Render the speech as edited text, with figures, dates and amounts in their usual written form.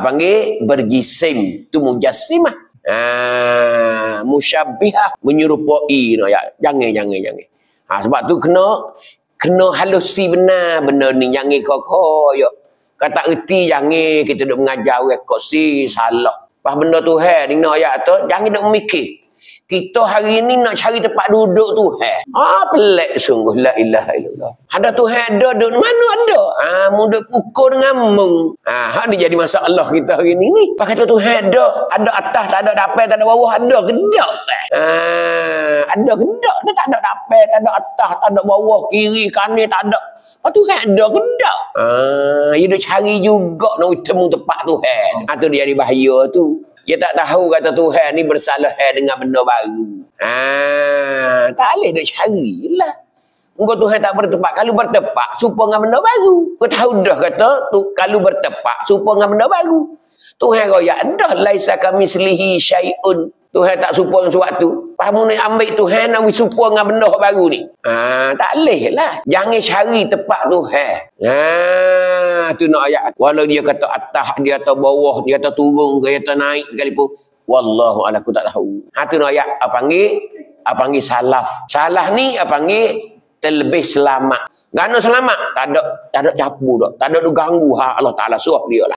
Panggil berjisim. Tu mujassimah. Musyabbihah menyerupai no ya. Jangan. Sebab tu kena halusi benar benda ni, jangan kok yo. Kata erti jangan kita duk mengajar rekod si salah. Pas benda Tuhan ni nak ayat tu jangan duk mikir. Kita hari ni nak cari tempat duduk Tuhan. Pelik sungguh, la ilaha illallah. Ada Tuhan ada, duduk mana ada? Mu duk pukul dengan mung. Ni jadi masalah kita hari ni. Pak kata Tuhan ada atas, tak ada dapat, tak ada bawah, ada kedak. Ada kedak, dia tak ada dapat, tak ada atas, tak ada bawah, kiri, kanan, tak ada. Pak Tuhan ada kedak. Dia duk cari juga nak temu tempat Tuhan. Tu dia di bahaya tu. Dia tak tahu kata Tuhan ni bersalah dengan benda baru. Tak boleh nak cari lah. Engkau Tuhan tak bertepak. Kalau bertepak, serupa dengan benda baru. Kau tahu dah kata, kalau bertepak, serupa dengan benda baru. Tuhan royak dah. Laisa kamislihi syai'un. Tuhan tak serupa dengan sesuatu. Kamu nak ambil Tuhan, nak serupa dengan benda baru ni. Tak boleh lah. Jangan cari tepat Tuhan. Tu nak ayat. Walau dia kata atas, dia kata bawah, dia kata turun, dia kata naik sekalipun. Wallahu a'lam, aku tak tahu. Tu nak ayat. Panggil salaf. Salah ni panggil terlebih selamat. Gana selamat? Tak ada capu dah. Tak ada ganggu Allah Ta'ala suruh dia lah.